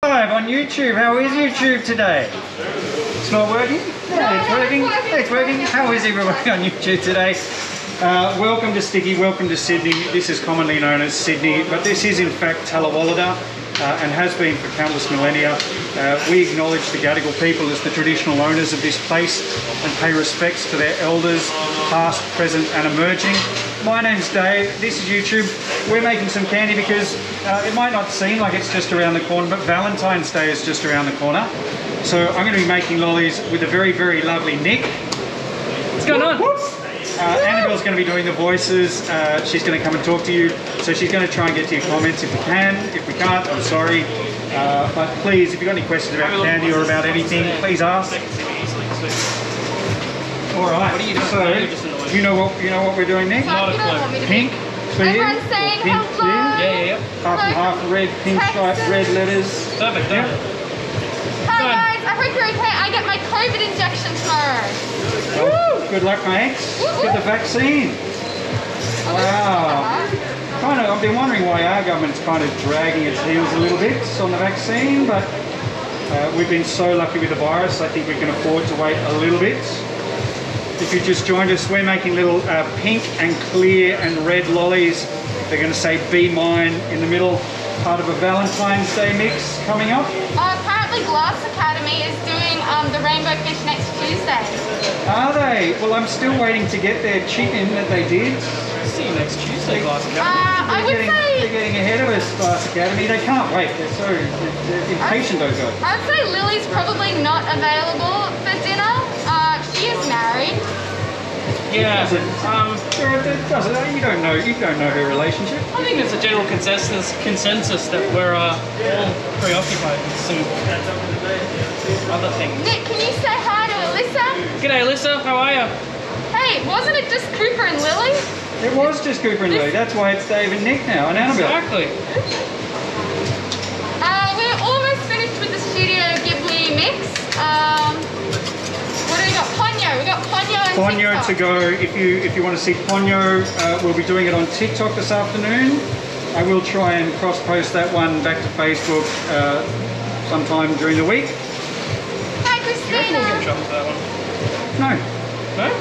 Live on YouTube. How is YouTube today? It's not working? No, it's working. It's working. How is everybody on YouTube today? Welcome to Sticky, welcome to Sydney. This is commonly known as Sydney, but this is in fact Talawalada and has been for countless millennia. We acknowledge the Gadigal people as the traditional owners of this place and pay respects to their elders, past, present and emerging. My name's Dave, this is YouTube. We're making some candy because it might not seem like it's just around the corner, but Valentine's Day is just around the corner. So I'm going to be making lollies with a very, very lovely Nick. What's going on? Annabelle's going to be doing the voices. She's going to come and talk to you. So she's going to try and get to your comments if we can. If we can't, I'm sorry. But please, if you've got any questions about candy or about anything, please ask. All right. What are you doing? So, you know what we're doing next? Not a clue. Pink, clear. Everyone's saying pink, hello. clear. Yeah. Half and half red, pink stripe, red letters. Perfect. Yeah. Hi guys, I hope you're okay. I get my COVID injection tomorrow. Well, good luck, mates. Get the vaccine. Wow. I've been wondering why our government's kind of dragging its heels a little bit on the vaccine, but we've been so lucky with the virus, I think we can afford to wait a little bit. If you just joined us, we're making little pink and clear and red lollies. They're going to say "Be Mine" in the middle, part of a Valentine's Day mix coming up. Apparently Glass Academy is doing the Rainbow Fish next Tuesday. Are they? Well, I'm still waiting to get their chicken that they did. See you next Tuesday, Glass Academy. I would They're say... getting ahead of us, Glass Academy. They can't wait. They're impatient, those guys. I'd say Lily's probably not available for dinner. She is married. Yeah. You don't know her relationship. I think there's a general consensus that we're all preoccupied with some other things. Nick, can you say hi to Alyssa? G'day, Alyssa. How are you? Hey, wasn't it just Cooper and Lily? It was just Cooper and Lily. That's why it's Dave and Nick now, and Annabelle. Exactly. We're almost finished with the Studio Ghibli mix. What do we got? Ponyo. We got Ponyo and Ponyo TikTok. to go. If you want to see Ponyo, we'll be doing it on TikTok this afternoon. I will try and cross-post that one back to Facebook sometime during the week. Hi, Do you reckon we'll get in Christina. trouble for that one? No. No?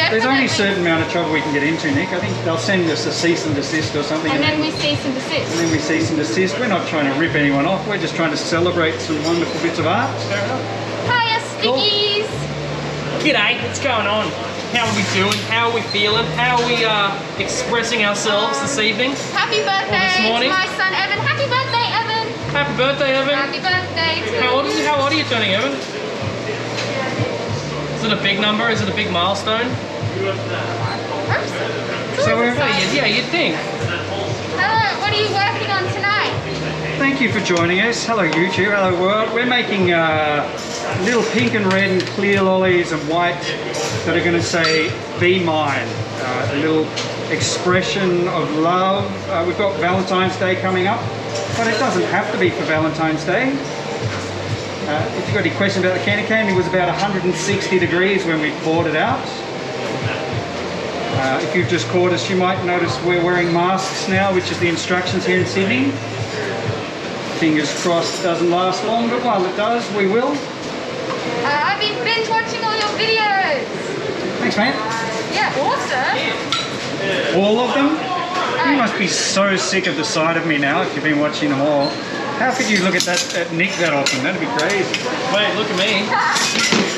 There's only a certain amount of trouble we can get into, Nick. I think they'll send us a cease and desist or something. And then we cease and desist. And then we cease and desist. We're not trying to rip anyone off. We're just trying to celebrate some wonderful bits of art. Fair enough. Hiya, Stickies. G'day, what's going on? How are we doing? How are we feeling? How are we expressing ourselves this evening? Happy birthday this morning? to my son Evan. Happy birthday, Evan. Happy birthday, Evan. Happy birthday to How old is you. he? How old are you turning, Evan? Is it a big number? Is it a big milestone? So we're, Yeah, you'd think. Hello, what are you working on tonight? thank you for joining us. Hello YouTube, hello world. We're making little pink and red and clear lollies and white that are going to say "Be Mine." A little expression of love. We've got Valentine's Day coming up, but it doesn't have to be for Valentine's Day. If you've got any questions about the candy was about 160 degrees when we poured it out. If you've just caught us, you might notice we're wearing masks now, which is the instructions here in Sydney. Fingers crossed it doesn't last long, but while it does, we will. I've been binge watching all your videos. Thanks, mate. Yeah, awesome. All of them? You must be so sick of the sight of me now if you've been watching them all. How could you look at at Nick that often? That'd be crazy. Wait, look at me.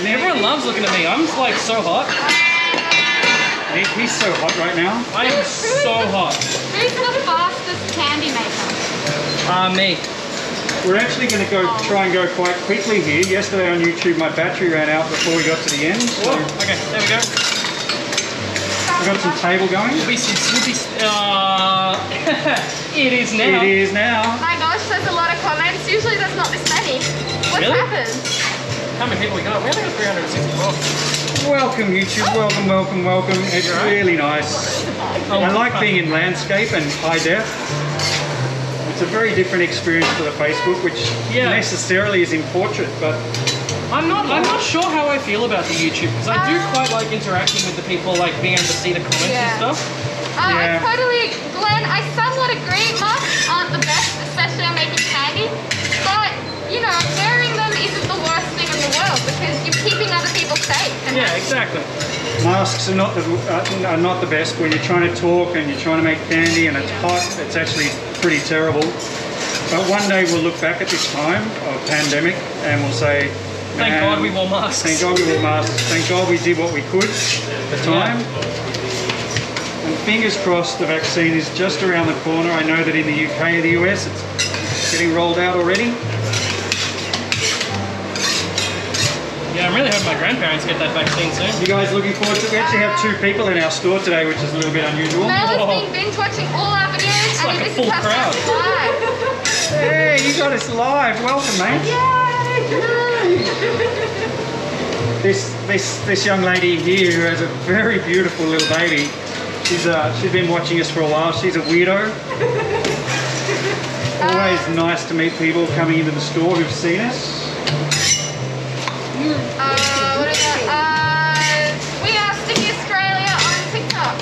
Everyone loves looking at me. I'm like so hot. Nick, he's so hot right now. I am so hot. Who's the fastest candy maker? Me. We're actually going to try and go quite quickly here. Yesterday on YouTube, my battery ran out before we got to the end. So Whoa, okay, there we go. we've got some table going. It is now. It is now. My gosh, there's a lot of comments. Usually there's not this many. What's Really? happened? How many people we got? We only got 364. Welcome YouTube, welcome, welcome, welcome. It's really nice. I like being in landscape and high def. It's a very different experience to the Facebook, which necessarily is in portrait, but I'm not sure how I feel about the YouTube because I do quite like interacting with the people, like being able to see the comments and stuff. I totally, Glenn, I somewhat agree. Masks aren't the best, especially on making candy. exactly. Masks are not the best when you're trying to talk and you're trying to make candy and it's hot. It's actually pretty terrible. But one day we'll look back at this time of pandemic and we'll say, Thank God we wore masks. Thank God we wore masks. Thank God we did what we could at the time. And fingers crossed the vaccine is just around the corner. I know that in the UK and the US it's getting rolled out already. Yeah, I'm really hoping my grandparents get that vaccine soon. You guys looking forward to it? We actually have 2 people in our store today, which is a little bit unusual. Mel has been binge watching all our videos. It's like a this full is her crowd. first live. Hey, you got us live. Welcome, mate. This young lady here who has a very beautiful little baby. She's been watching us for a while. She's a weirdo. Always nice to meet people coming into the store who've seen us. What is that? We are Sticky Australia on TikTok.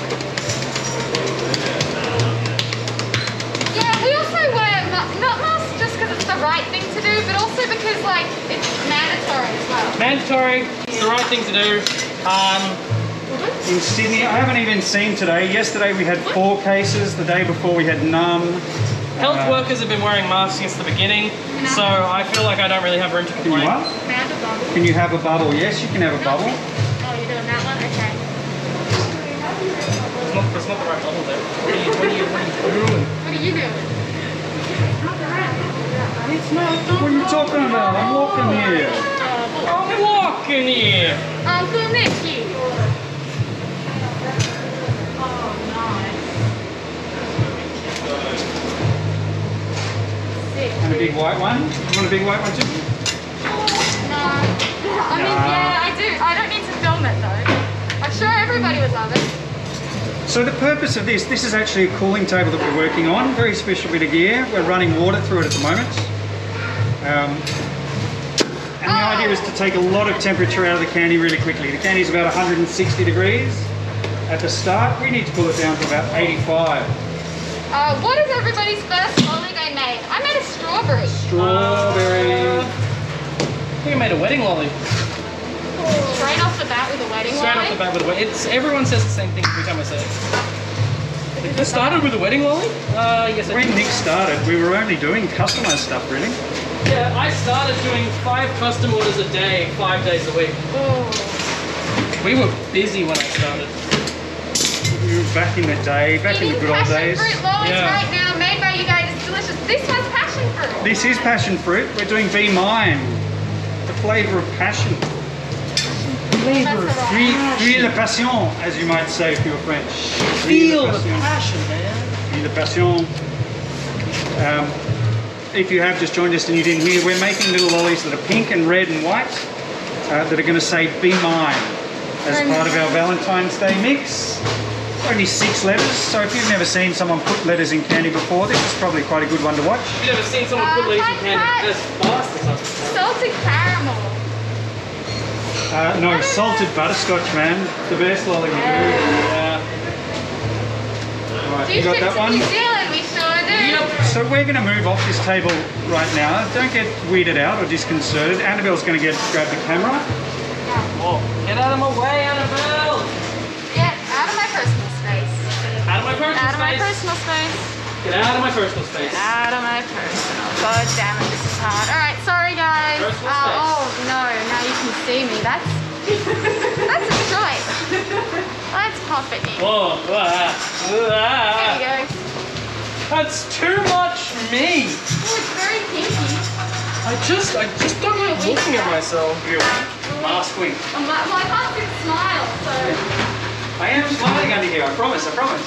Yeah, we also wear not masks just because it's the right thing to do, but also because like it's mandatory as well. Mandatory, it's the right thing to do. In Sydney, I haven't even seen today. Yesterday we had 4 cases. The day before we had none. Health workers have been wearing masks since the beginning, so I feel like I don't really have room to complain. Can you have a bubble? Yes, you can have a bubble. Oh, you're doing that one? Okay. It's not the right bubble there. What are you doing? What are you doing? What are you talking about? I'm walking here. I'm walking here. Uncle Nicky. And a big white one. You want a big white one too? No. I mean, yeah, I do. I don't need to film it though. I'm sure everybody would love it. So the purpose of this is actually a cooling table that we're working on. Very special bit of gear. We're running water through it at the moment. And the idea is to take a lot of temperature out of the candy really quickly. The candy is about 160 degrees at the start. We need to cool it down to about 85. What is everybody's first lolly they made? I made a strawberry. Strawberry. I think I made a wedding lolly. Straight off the bat with a wedding Straight lolly? off the bat with a wedding. Everyone says the same thing every time I say it. This started with a wedding lolly? Yes, I When did. Nick started, we were only doing customized stuff, really. Yeah, I started doing 5 custom orders a day, 5 days a week. Oh. We were busy when I started. We were back in the day, back in the good old days. Passion fruit lollies Yeah. right now, made by you guys. It's delicious. This one's passion fruit. This is passion fruit. We're doing Be Mine. The flavour of passion. Flavor of Feel la passion, as you might say if you're French. Feel the passion, man. Feel la passion. If you have just joined us and you didn't hear, we're making little lollies that are pink and red and white that are going to say Be Mine as part of our Valentine's Day mix. Only 6 letters, so if you've never seen someone put letters in candy before, this is probably quite a good one to watch. You've never seen someone put leaves in candy as fast as us. Salted caramel. No, salted butterscotch, man. The best lolly we do. Yeah. Right, Do you got ship that to one? New Zealand, we sure do. Yep. So we're going to move off this table right now. Don't get weirded out or disconcerted. Annabelle's going to grab the camera. Oh, get out of my way, Annabelle! Get out of my personal space. Out of my personal Out of my space. personal space. Get out of my personal space. Out of my personal. God damn it, this is hard. Alright, sorry guys. Personal space. Oh no, now you can see me. That's a choice. Let's pop it in. Whoa, There you go. That's too much me. Oh, it's very pinky. I just don't like looking at myself. Last week. Well, I can't see the smile, so. I am smiling under here, I promise, I promise.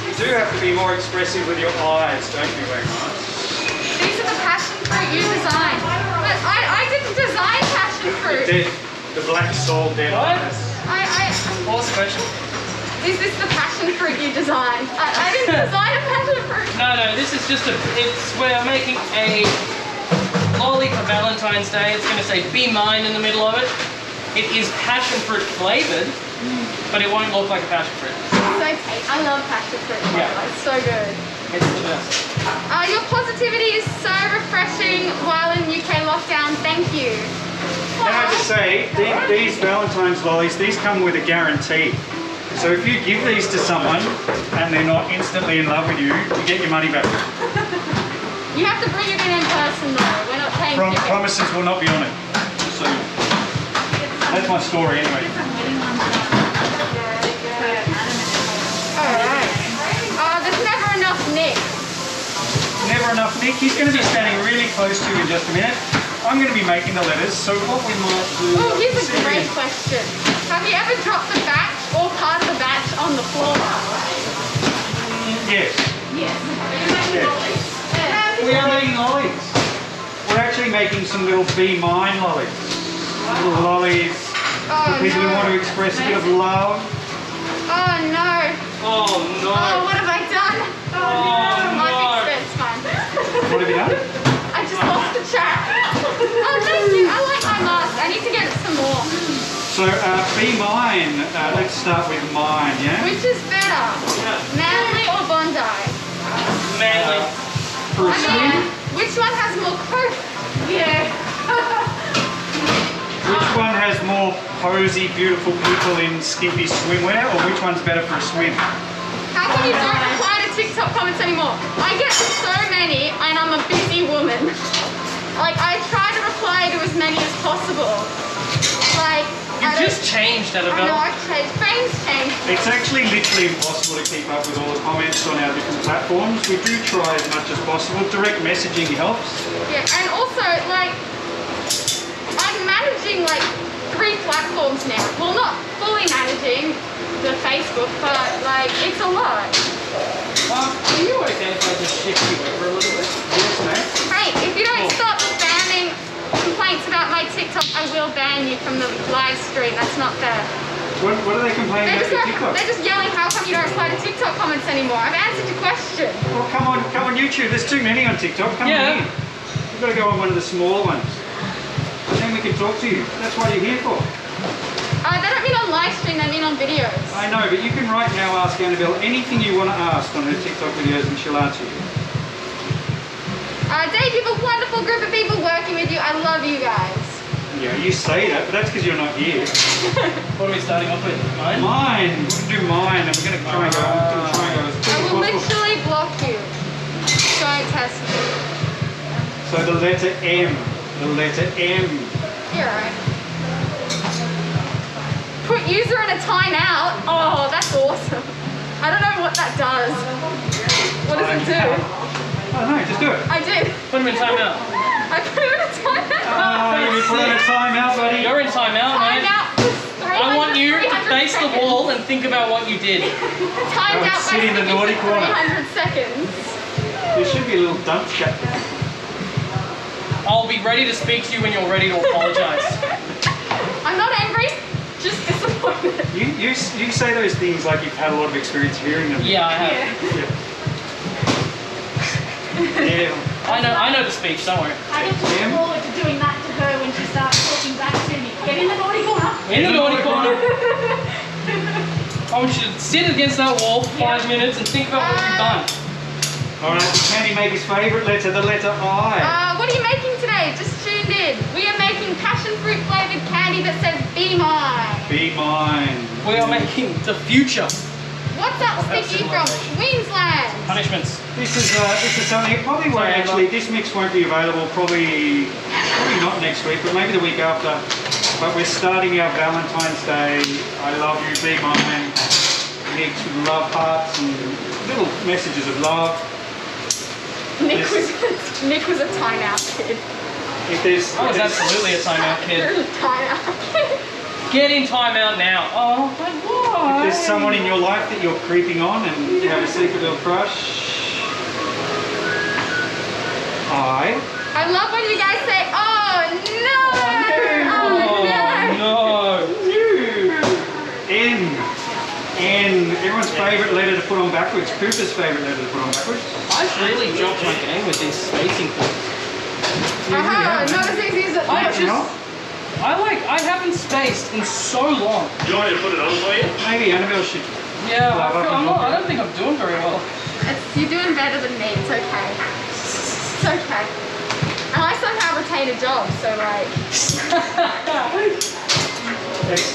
You do have to be more expressive with your eyes, don't you, Wagmar? These are the passion fruit you designed. But I didn't design passion fruit. The black soul dead What? eyes. What's the question? Is this the passion fruit you designed? I didn't design a passion fruit. No, this is just we're making a lolly for Valentine's Day. It's going to say Be Mine in the middle of it. It is passion fruit flavored, but it won't look like a passion fruit. So tasty. I love passion fruit. Yeah. It's so good. It's the best. Your positivity is so refreshing while in UK Okay, lockdown, thank you. Can I just say, these Valentine's lollies, these come with a guarantee. So if you give these to someone and they're not instantly in love with you, you get your money back. You have to bring it in person though. We're not paying tickets. Promises will not be on it. So that's my story anyway. Alright. There's never enough Nick. Never enough Nick. He's going to be standing really close to you in just a minute. I'm going to be making the letters, so what we might do... Oh, here's a great question. Have you ever dropped the batch or part of the batch on the floor? Yes. Yes. We are making lollies. We're actually making some little Be Mine lollies. Little lollies for people who want to express a bit of love. Oh no. Oh no. Oh, what have I done? Oh no. I fixed it, it's fine. What have you done? I just lost the chat. Oh, thank you. I like my mask. I need to get it some more. So, Be Mine. Let's start with mine, yeah? Which is better? Manly or Bondi? Manly. For a swim? Which one has more coat? Yeah. Which one has more posy, beautiful people in skimpy swimwear, or which one's better for a swim? How come you don't reply to TikTok comments anymore? I get so many and I'm a busy woman. Like, I try to reply to as many as possible. Like, You've just changed, I know, Annabelle. I've changed. Fame's changed. It's actually literally impossible to keep up with all the comments on our different platforms. We do try as much as possible. Direct messaging helps. Yeah, and also, like, I'm managing, like, 3 platforms now. Well, not fully managing the Facebook, but, like, it's a lot. Are you okay if I just shift you over a little bit? Yes, mate. Hey, if you don't stop spamming complaints about my TikTok, I will ban you from the live stream. That's not fair. What are they complaining about your TikTok? They're just yelling, how come you don't reply to TikTok comments anymore? I've answered your question. Well, come on YouTube. There's too many on TikTok. Come on in. You've got to go on one of the smaller ones. And then we can talk to you. That's what you're here for. They don't mean on live stream, they mean on videos. I know, but you can right now ask Annabelle anything you want to ask on her TikTok videos and she'll answer you. Dave, you have a wonderful group of people working with you. I love you guys. Yeah, you say that, but that's because you're not here. What are we starting off with? Mine? Mine. We're going to do mine and we're going to try and go. I will literally block you. Don't test me. So the letter M. The letter M. You're right. Put user in a timeout. Oh, that's awesome. I don't know what that does. What does it do? I don't know, just do it. I did. Put him in timeout. I put him in a timeout. You put on a timeout, buddy. You're in timeout, mate. Timeout. I want you to face the wall and think about what you did. Timed out sit in the naughty corner. 300 seconds. There should be a little dump chat. I'll be ready to speak to you when you're ready to apologise. I'm not angry, just disappointed. You say those things like you've had a lot of experience hearing them. Yeah, I have. Yeah. I know the speech, don't worry. I get to look forward to doing that to her when she starts talking back to me. Get in the naughty corner. In the naughty corner. I want you to sit against that wall for 5 minutes and think about what you've done. Alright, the candy maker's favourite letter, the letter I. What are you making today? Just tuned in. We are making passion fruit flavoured candy that says Be Mine. Be Mine. We are making the future. What's up, Sticky from Queensland? Punishments. This is something, it probably won't actually, this mix won't be available probably not next week, but maybe the week after. But we're starting our Valentine's Day, I love you, Be Mine, mix with love hearts and little messages of love. Nick was a timeout kid. I was absolutely a timeout kid. Timeout. Get in timeout now. Oh, but why? If there's someone in your life that you're creeping on and you have a secret little crush, I love when you guys say, oh no! Oh no! N. Everyone's favourite letter to put on backwards. Cooper's favourite letter to put on backwards. I've really dropped my game with these spacing things. Not as easy as it looks. I haven't spaced in so long. Do you want me to put it on for you? Maybe Annabelle should. Yeah, I don't think I'm doing very well. You're doing better than me. It's okay. It's okay. And I somehow retain hate a job, so like.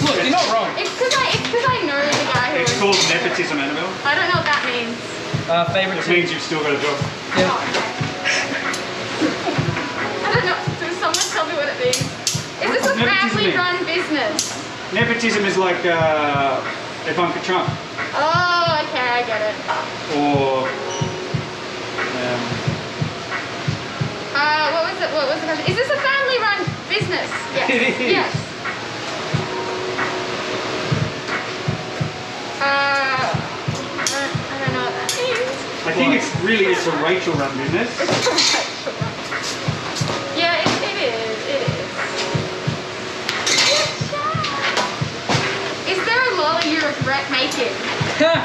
Look, you're not wrong. It's because I know the guy who. It's called nepotism, Annabelle. I don't know what that means. Favorite It means you've still got a job. Yeah. I don't know. Does someone tell me what it means? Is this a family-run business? Nepotism is like Ivanka Trump. Oh, okay, I get it. Or What was it? What was the question? Is this a family-run business? Yes. It is. Yes. I don't know what that means. I think it's a Rachel run business. Yeah, it is. It is. Is there a lolly you regret making? Pear.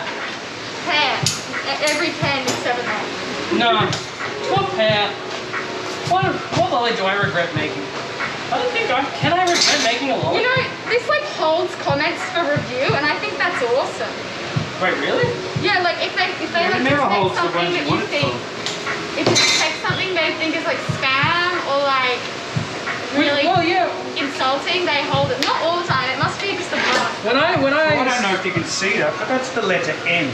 Every pear needs 7 months. No. What pear? What lolly do I regret making? I don't think can I regret making a lolly? You know, this like holds comments for review, and I think that's awesome. Wait, really? Yeah, like if they like never detect holds the something ones that you you want it think, if you detect something they think is like spam or like really Well, yeah. insulting, they hold it. Not all the time. It must be just a bluff. When I I don't know if you can see that, but that's the letter N.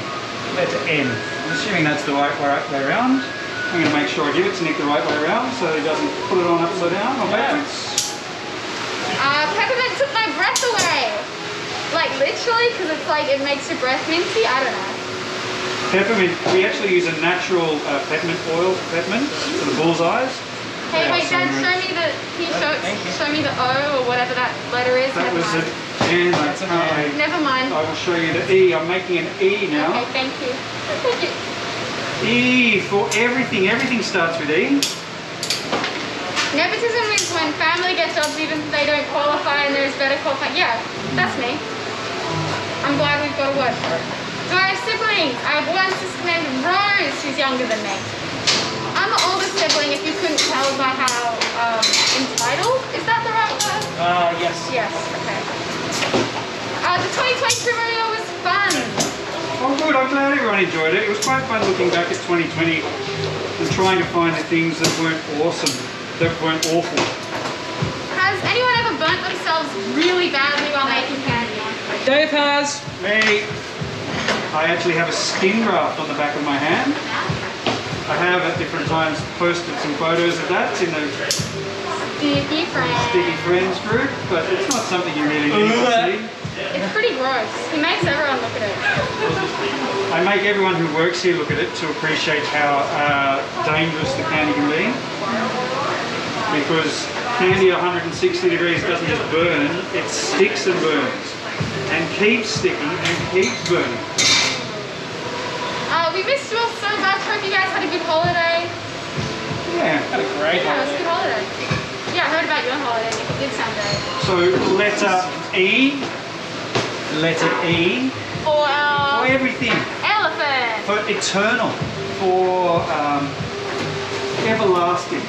Letter N. I'm assuming that's the right way around. I'm going to make sure I give it to Nick the right way around so he doesn't put it on upside down or backwards. Peppermint took my breath away. Like literally, because it's like it makes your breath minty. I don't know. Peppermint, we actually use a natural peppermint oil for peppermint for the bullseyes. Hey, They are wait, so Dad, rich. show me the. Can you show me the O or whatever that letter is? That Never was mind. it. And I Never mind. will show you the E. I'm making an E now. Okay, thank you. Thank you. E for everything. Everything starts with E. Nepotism is when family get jobs even if they don't qualify and there's better qualifying. Yeah, that's me. I'm glad we've got a word for it. Do I have siblings? I have one sister named Rose who's younger than me. I'm the oldest sibling if you couldn't tell by how entitled. Is that the right word? Yes. Yes, okay. The 2020 Primavera was fun. Oh good, I'm glad everyone enjoyed it. It was quite fun looking back at 2020 and trying to find the things that weren't awesome, that weren't awful. Has anyone ever burnt themselves really badly while making candy? Dave has. Me, I actually have a skin graft on the back of my hand. I have at different times posted some photos of that in the Sticky friends. Sticky Friends group, but it's not something you really need to see. It's pretty gross. He makes everyone look at it. I make everyone who works here look at it to appreciate how dangerous the candy can be. Because candy at 160 degrees doesn't just burn, it sticks and burns. And keeps sticking and keeps burning. We missed you all so much. Hope you guys had a good holiday. Yeah. Had a great Yeah, it was a holiday. good holiday. Yeah, I heard about your holiday. It did sound great. So letter E. Letter E. For For everything. elephant. For eternal. For everlasting.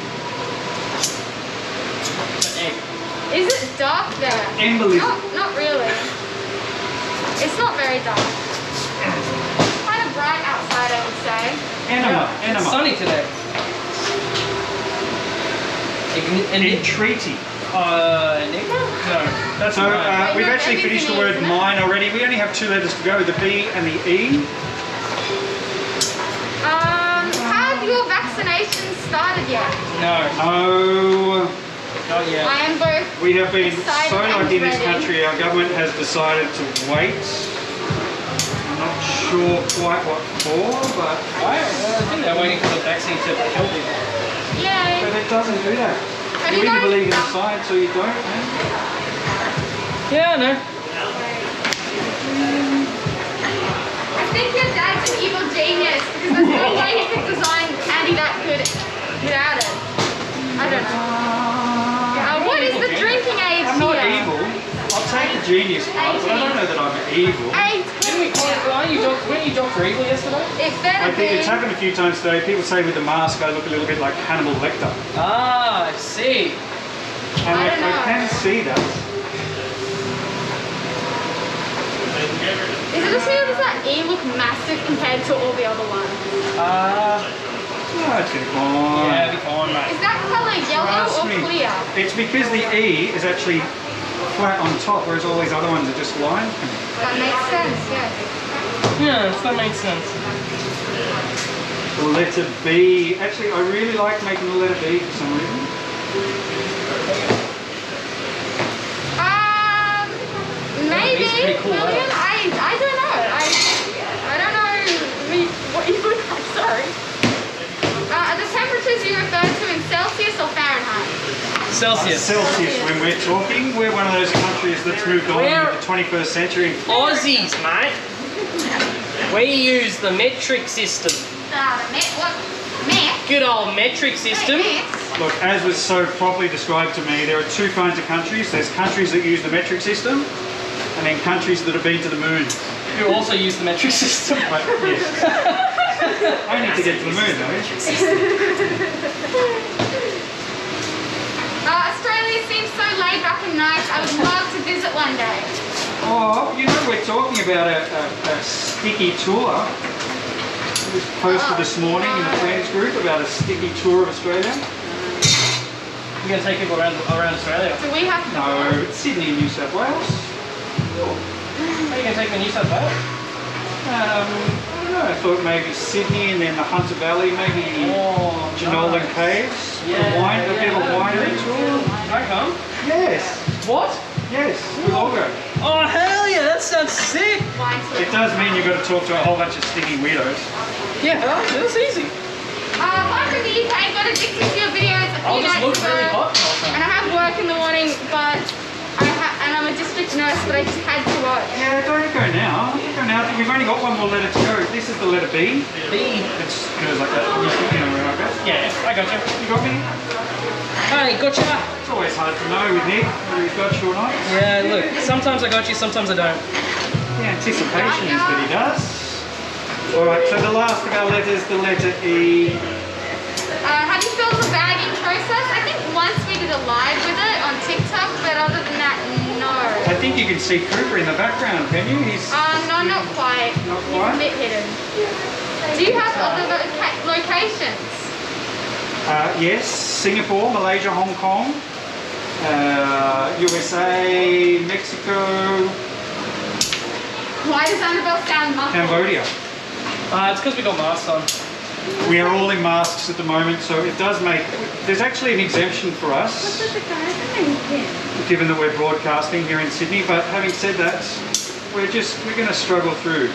Is it dark there? Embolism. Not really. It's not very dark. Kind of bright outside, I would say. Enema. It's Enema. sunny today. Entreaty. Enigma? No, that's So mine. we've no, actually everything finished the is, word isn't it? mine already. We only have 2 letters to go, the B and the E. Have your vaccinations started yet? No, No. not yet. I am both. We have been Excited so and lucky in this ready. country, our government has decided to wait. I'm not sure quite what for, but I think they're waiting for the vaccine to kill people. Yay. it doesn't do that. Have You you either guys- believe in science or you don't, man. Yeah, I know. I think your dad's an evil genius because there's no way he could design candy that good without it. I don't know. What is the drinking age I'm not here? evil. I'll take the genius part, but I don't know that I'm evil. 8. Didn't we call it? Weren't you Dr. Evil yesterday? It better I think be. it's happened a few times today. People say with the mask I look a little bit like Hannibal Lecter. Ah, I see. And I don't know. I can see that. Is it just me or does that E look massive compared to all the other ones? Oh, it's gonna be fine. Yeah, be fine, mate. Is that colour yellow Trust or me. clear? It's because the E is actually flat on top, whereas all these other ones are just lines. That makes sense, yes. Yeah, that makes sense. The letter B. Actually, I really like making the letter B for some reason. Maybe, It's pretty cool, William. I don't know. I don't know what you would like. Sorry. The temperatures you refer to in Celsius or Fahrenheit? Celsius. Celsius. When we're talking, we're one of those countries that's moved on into the 21st century. Aussies, mate. We use the metric system. What? Met? Good old metric system. Look, as was so properly described to me, there are two kinds of countries. There's countries that use the metric system, and then countries that have been to the moon. Who also use the metric system. But, yes. I need to get to the moon, though. Australia seems so laid back and nice. I would love to visit one day. Oh, you know, we're talking about a sticky tour. It was posted this morning in the Planners group about a sticky tour of Australia. You're going to take people around Australia. Do we have to No, it's Sydney, New South Wales. Are you going to take them to New South Wales? I don't know, I thought maybe Sydney and then the Hunter Valley, maybe Jenolan Caves, a bit of a winery tour. I come. Yes, What? yes, we'll all go. Oh, hell yeah, that sounds sick. wine tour? It does mean you've got to talk to a whole bunch of sticky weirdos. Yeah, that's easy. I'm from the UK. Got addicted to your videos a I'll few just nights look ago. really hot. And I have work in the morning, but I'm a district nurse, but I just had to watch. Yeah, don't go now. Don't go now. We've only got one more letter to go. This is the letter B. B. It goes like that. You know where I go. Yeah, I got you. You got me? Hey, gotcha. It's always hard to know with Nick whether he's got you or not. Yeah, look, sometimes I got you, sometimes I don't. The anticipation is that he does. Alright, so the last of our letters, the letter E. Have you filmed the bagging process? I think once we did a live with it on TikTok, but other than that, no. I think you can see Cooper in the background, can you? He's No, not quite. Not He's quite? a bit hidden. Do you have other locations? yes, Singapore, Malaysia, Hong Kong, USA, Mexico, Why does Annabelle sound muffled? Cambodia. It's because we got masks on. We are all in masks at the moment, so it does make... There's actually an exemption for us, given that we're broadcasting here in Sydney, but having said that, we're going to struggle through.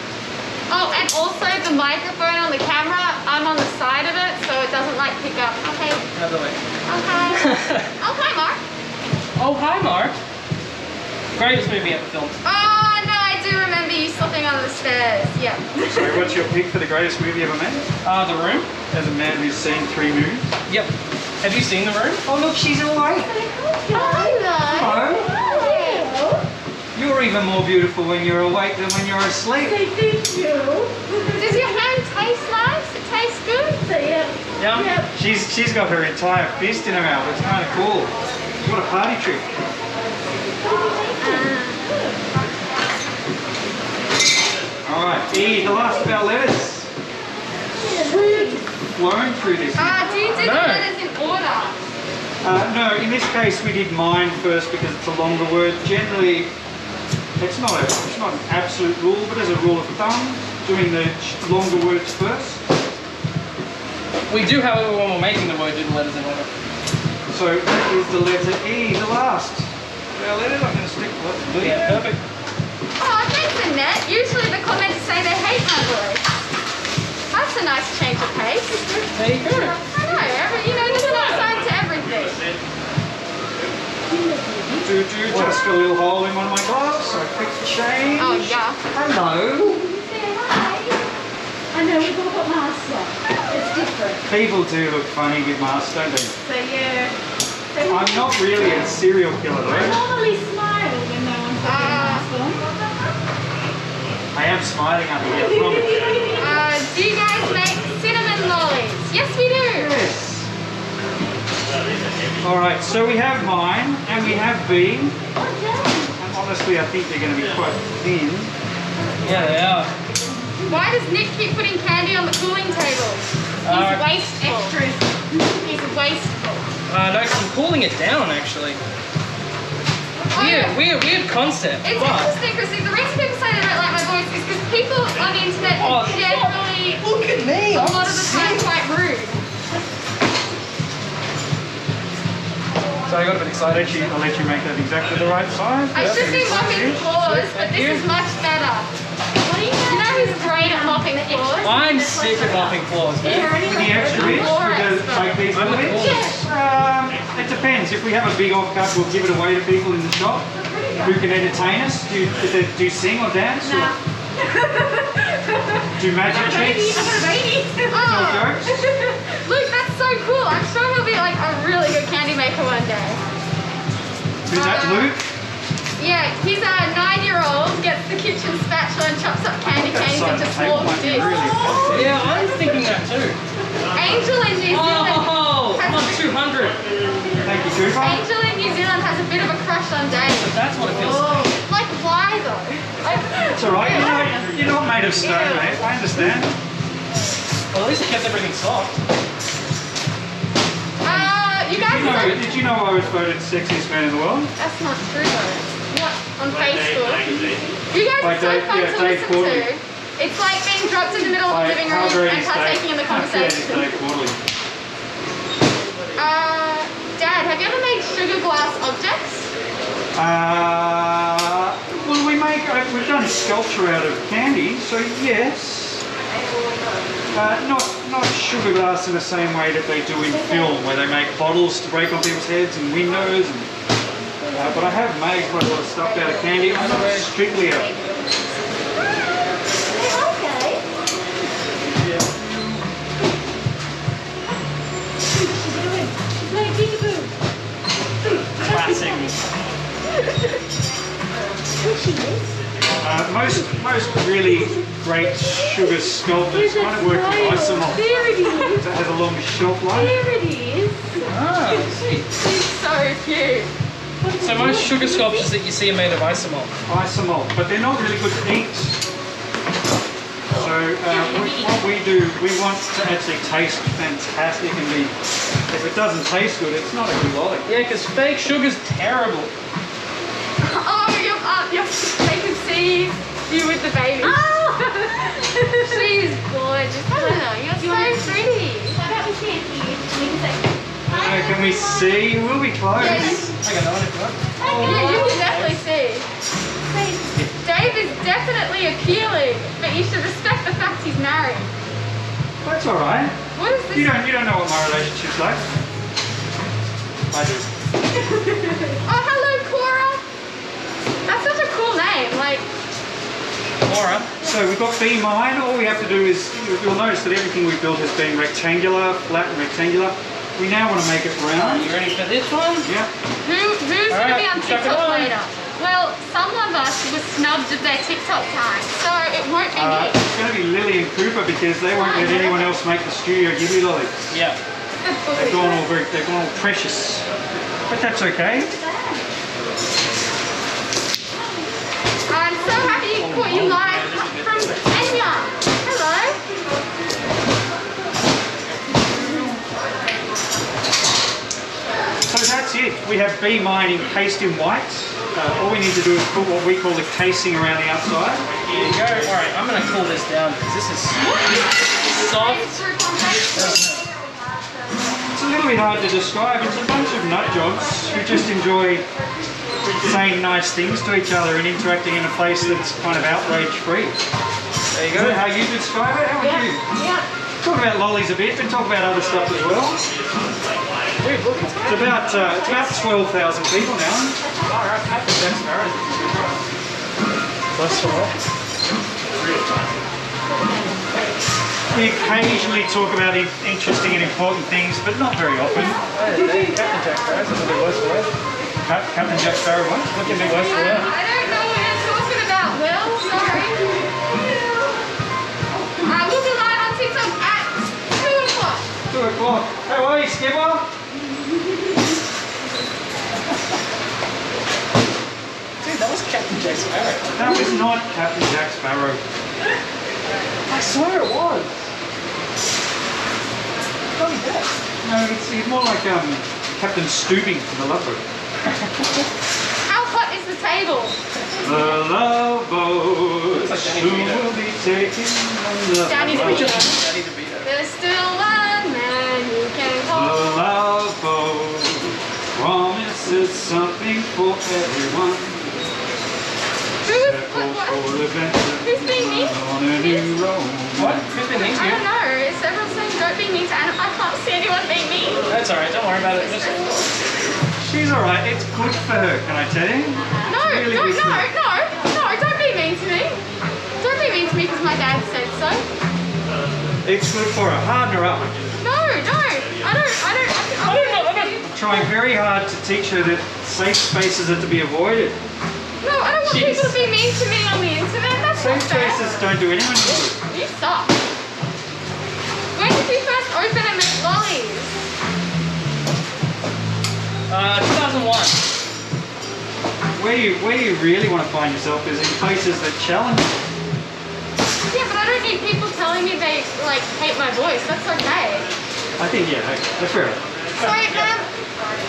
Oh, and also the microphone on the camera, I'm on the side of it, so it doesn't like pick up. Okay. Another way. Okay. Oh, hi, Mark. Oh, hi, Mark. Greatest movie ever filmed. Oh, no, I do remember you slipping on the stairs. Yeah. So what's your pick for the greatest movie ever made? The Room. As a man who's seen 3 movies. Yep. Have you seen The Room? Oh look, she's awake. Hello. Hello. You're even more beautiful when you're awake than when you're asleep. Does your hand taste nice? It tastes good? Yeah. She's got her entire fist in her mouth. It's kind of cool. What a party trick. Alright, E, the last of our letters. Flown through this. Do you do the letters in order? No, in this case we did mine first because it's a longer word. Generally, it's not an absolute rule, but as a rule of thumb, doing the longer words first. We do, however, when we're making the word, do the letters in order. So that is the letter E, the last of our letters. I'm going to stick to it. Yeah, perfect. Oh, thanks, Annette. Usually the comments say they hate my voice. That's a nice change of pace. There you go. I know, there's an upside to everything. Just a little hole in one of my gloves, so I fixed the shade. Oh, yeah. Hello. I know, we've all got masks on. It's different. People do look funny with masks, don't they? So, yeah. I'm not really a serial killer I though. normally smile when no one's got their mask on. I am smiling up here, I promise. Do you guys make cinnamon lollies? Yes, we do. Yes. Alright, so we have mine and we have B. And honestly, I think they're going to be quite thin. Yeah, they are. Why does Nick keep putting candy on the cooling table? He's wasteful. Extras. He's wasteful. No, 'cause I'm cooling it down actually. Weird concept. It's but interesting because the reason people say they don't like my voice is because people on the internet Oh, are generally look at me. a lot of the time quite rude. So I got a bit excited. I'll let you make that exactly the right size. I should be mopping floors, but this is much better. You know who's great at mopping floors? I'm sick of mopping floors, man. With the extra bits, with the, like these little bits. It depends. If we have a big off-cut, we'll give it away to people in the shop who can entertain us. Do you sing or dance? Or do magic tricks? Tell jokes? Look, that's so cool. I'm sure he'll be like a really good candy maker one day. Who's that, Luke? Yeah, he's a 9-year-old, gets the kitchen spatula and chops up candy canes into small sticks. Yeah, I'm thinking that too. Angel in New Zealand. Oh, I'm on 200. Thank you, Cooper. Angel in New Zealand has a bit of a crush on Dave. That's what it feels like. Like, why though? It's alright, you're not made of stone, mate. I understand. Well, at least it kept everything soft. You guys said... Did you know I was voted sexiest man in the world? That's not true though. What? On Facebook? You guys By are so Dave- fun yeah, to Dave listen Quarterly. to. It's like being dropped in the middle of the living room and partaking in the conversation. Dad, have you ever made sugar glass objects? Well, we've done sculpture out of candy, so yes. Not sugar glass in the same way that they do in film, where they make bottles to break on people's heads and windows. But I have made quite a lot of stuff out of candy. I'm not strictly a... Classic. Most really great sugar sculptors kind of work with isomalt. There it is. So it has a longer shelf life. There it is. Ah, I see. It's so cute. So most sugar sculptures that you see are made of isomalt. Isomalt, but they're not really good to eat. So what we do, we want to actually taste fantastic and be, if it doesn't taste good, it's not a good lolly. Yeah, because fake sugar's terrible. Oh, they can see you with the baby. Oh! She's gorgeous. Hello, you're so pretty. How about we stand here? We can say, Can we see? We'll be close. Yes. I got no idea. Yeah, you can definitely see. Dave is definitely appealing, but you should respect the fact he's married. That's all right. What is this? You don't know what my relationship's like. I do. Oh, hello, Cora. That's such a cool name. Like, Laura. So we've got Be Mine. All we have to do is, you'll notice that everything we've built has been rectangular, flat and rectangular. We now want to make it round. You ready for this one? Yeah. who's going to be on chuck it TikTok on. later? Well, some of us were snubbed of their TikTok time, so it won't be me. It's going to be Lily and Cooper because they won't let anyone else make the Studio Ghibli lollies. Yeah. They've gone all precious. But that's okay. I'm so happy you caught you live from Kenya. Hello. So that's it. We have Be Mine encased in white. All we need to do is put what we call the casing around the outside. Here you go. Alright, I'm going to cool this down because this is soft. It's a little bit hard to describe. It's a bunch of nut jobs who just enjoy saying nice things to each other and interacting in a place that's kind of outrage-free. There you Is go. that how you describe it? How would you? Yeah. Talk about lollies a bit, but talk about other stuff as well. It's about 12,000 people now. That's all right. We occasionally talk about interesting and important things, but not very often. Hey, Captain Jack Sparrow's a bit worse for it. Captain Jack Sparrow, what? Look a bit worse for it. I don't know what you're talking about, Will. Sorry. We'll be live on TikTok at 2 o'clock. 2 o'clock. How are you, Skipper? Dude, that was Captain Jack Sparrow. That was not Captain Jack Sparrow. I swear it was. No, it's more like Captain Stooping from the Love Boat. How hot is the table? The Love Boat, who will be taking the Danny love boat? DeVito. There's still one man who can The hold. Love Boat promises something for everyone. Who's being mean? On a new road. What? Who's been mean to I you? don't know. Several saying don't be mean to Anna. I can't see anyone being mean. That's alright, don't worry about it. Just... She's alright, it's good for her, can I tell you? No, Really no, good for her. don't be mean to me. Don't be mean to me because my dad said so. It's good for her, harden her up. No, don't. I'm trying very hard to teach her that safe spaces are to be avoided. No, I don't want Jeez. people to be mean to me on the internet. That's Safe not fair. spaces don't do anyone any good. You suck. When did you first open and make lollies? 2001. Where do you really want to find yourself is in places that challenge you. Yeah, but I don't need people telling me they like hate my voice. That's okay. I think, yeah, okay, that's fair enough. So,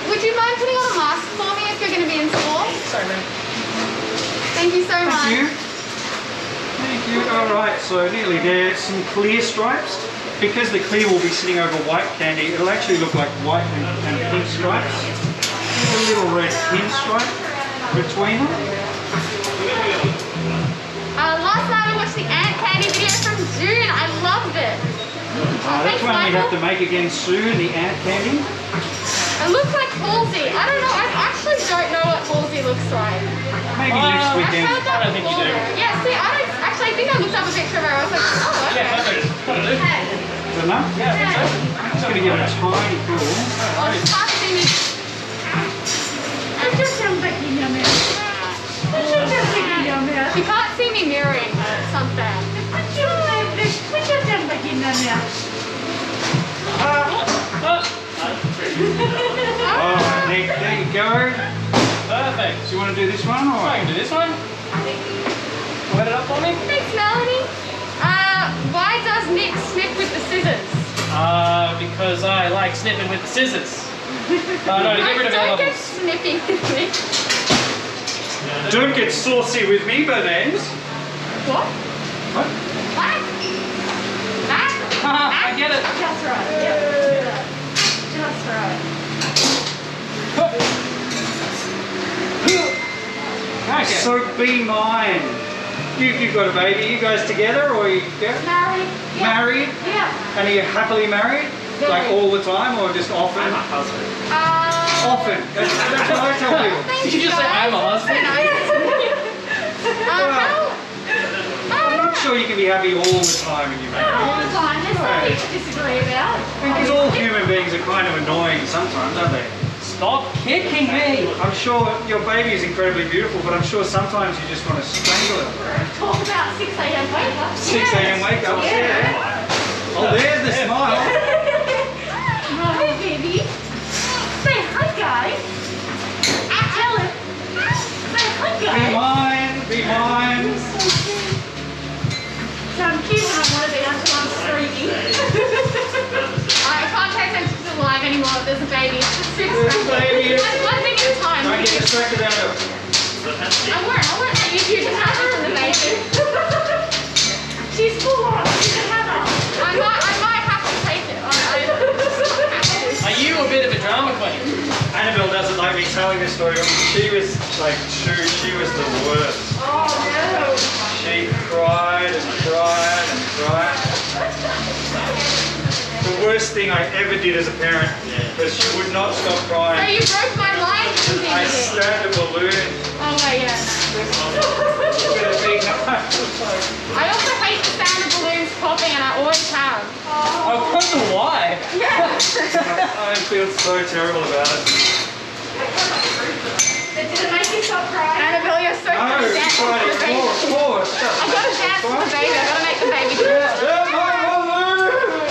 would you mind putting on a mask for me if you're going to be in school? Sorry, man. Thank you so much. Thank you. Thank you. Alright, so nearly there. Some clear stripes. Because the clear will be sitting over white candy, it'll actually look like white and pink stripes. With a little red pinstripe between them. Last night I watched the ant candy video from June. I loved it. That's Thanks, one we have Michael. to make again soon, the ant candy. It looks like Halsey. I don't know. I actually don't know what Halsey looks like. Maybe next I've weekend. heard that I don't think you before, do. though. Yeah, see, I don't actually. I think I looked up a picture of her. I was like, oh, okay. Yeah, perfect. That'll do. Is that enough? Yeah, I think so. I'm just going to give it a tiny pull. Oh, you can't see me. Put your tongue back in your mouth. Put your tongue back in your mouth. She can't see me mirroring. It's unfair. Put your tongue back in your mouth. Oh, there you go. Perfect. Do you want to do this one? Or? I can do this one. Wet it up for me. Thanks, Melanie. Why does Nick snip with the scissors? Because I like snipping with the scissors. No, to get rid of Don't get levels. snipping with me. Don't get saucy with me, Bernese. What? What? What? That? Haha, I get it. Just right. Yep. Just right. Okay. So be mine. You've got a baby. You guys together or you Married. Yep. married? Yeah. And are you happily married? Like all the time or just often? Often. That's what I tell people. Thank Did you just say guys. I'm a husband? I'm not sure you can be happy all the time in your marriage. All the time. There's nothing to disagree about. Because all human beings are kind of annoying sometimes, aren't they? Stop kicking me. I'm sure your baby is incredibly beautiful, but I'm sure sometimes you just want to strangle her. Talk about 6 a.m. wake up. 6 a.m. wake up. Yeah. Oh, there's the smile. Hi, baby. Say hi, guys. Tell him. Say hi, Be guys. mine, be mine. So I'm cute when I want to be until I'm streaking. I can't pay attention to the live anymore. There's a baby. It's just too There's a distracting. baby. One thing at a time. Don't get distracted out of it. I won't let you do distraction from the baby. She's full on. She's a hammer. I might have to take it. Are you a bit of a drama queen? Annabelle doesn't like me telling this story. She was like she was the worst. Oh, no. She cried and cried and cried. The worst thing I ever did as a parent, because she would not stop So crying. you broke my line from I DVD. stabbed a balloon Oh my god. with a big knife. I also hate the sound of balloons popping and I always have. I wonder why. Yeah. I feel so terrible about it. Did it make you stop crying? Annabelle, you're so No, good at it's dancing fine. to the baby. More. I've got to dance to the baby. I've got to make the baby do it. Yeah, my balloon!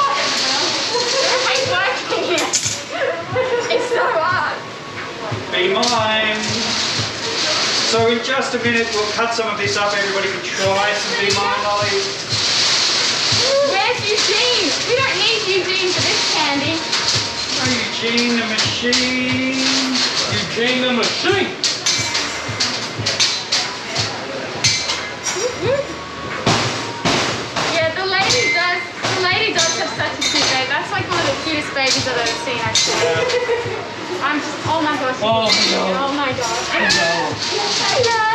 I hate working here. It's so hard. Be mine. So in just a minute, we'll cut some of this up. Everybody can try some Be Mine lollies. Where's Eugene? We Eugene the Machine. Eugene the Machine. Yeah, the lady does have such a cute baby. That's like one of the cutest babies I've ever seen actually. I'm just, oh my gosh. Oh no. Oh my gosh. Hello. Hello.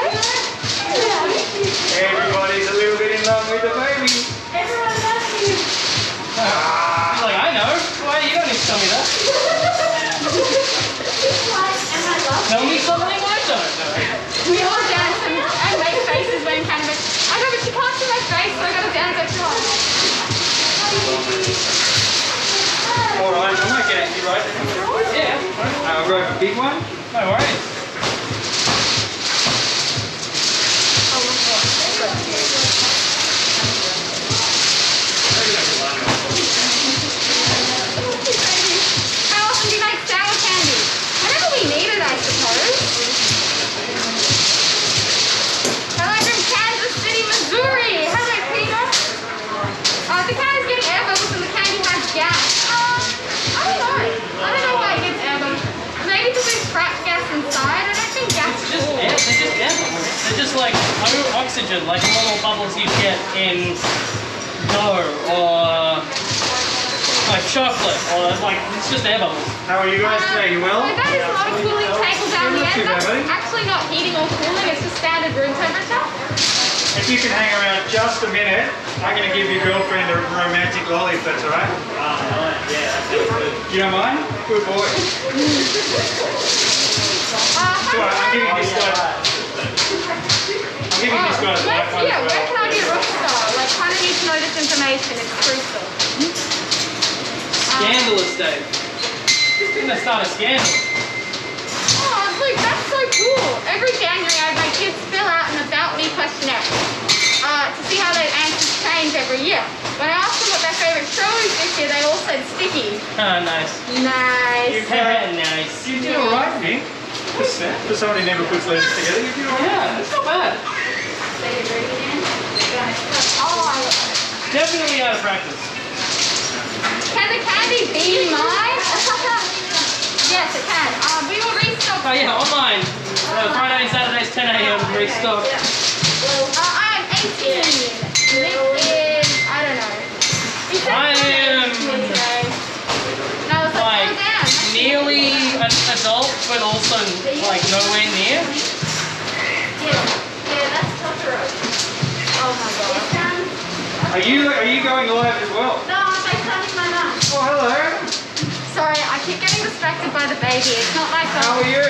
Everybody's a little bit in love with the baby. Everyone loves you. He's like, I know. Why you don't need to tell me that? And I love Tell me something I don't know. We all dance and make faces when kind of. I know, but she can't see my face, so I gotta dance extra hard. Alright, I'm not getting you right. Yeah. I'll grab a big one. No worries. Oh my god. How often do you make sour candy? Whenever we need it, I suppose. Hello from Kansas City, Missouri. Hello, Peter. The can is getting air bubbles and the candy has gas. I don't know. I don't know why it gets air bubbles. Maybe because there's crap gas inside. I don't think gas It's just is air. They're just air bubbles. They're just like oxygen, like normal bubbles you get in dough or like chocolate, or like it's just air bubbles. How are you guys today? You well? So that is not a cooling table down the end. That's actually not heating or cooling. It's just standard room temperature. If you can hang around just a minute, I'm going to give your girlfriend a romantic lolly if that's alright. Yeah, that sounds good. You don't mind? Good boy. Alright, I'm giving this guy. I'm giving this guy a life one as Yeah, where well. can I be a rock star? Like, kind of need to know this information. It's crucial. Scandalous, Dave. You're gonna start a scandal. Oh, look, that's so cool. Every January, I make kids fill out an About Me questionnaire to see how their answers change every year. When I asked them what their favourite show is this year, they all said Sticky. Oh, nice. Nice. Nice. You did alright, Nick. For someone who never puts letters together, you did alright. Yeah, it's not bad. Oh, I love it. Definitely out of practice. Can the candy be mine? Yes, it can. We will restock. Oh yeah, online. Friday and Saturdays 10 a.m. restock. I am 18. Nick is, I don't know. He said I am today. And I was like, like oh damn. that's nearly an adult, but also like nowhere near. Yeah, that's Totoro. Oh my god. Are you going live as well? No, I'm FaceTiming my mum. Oh, hello. Sorry, I keep getting distracted by the baby. It's not my fault. How are you?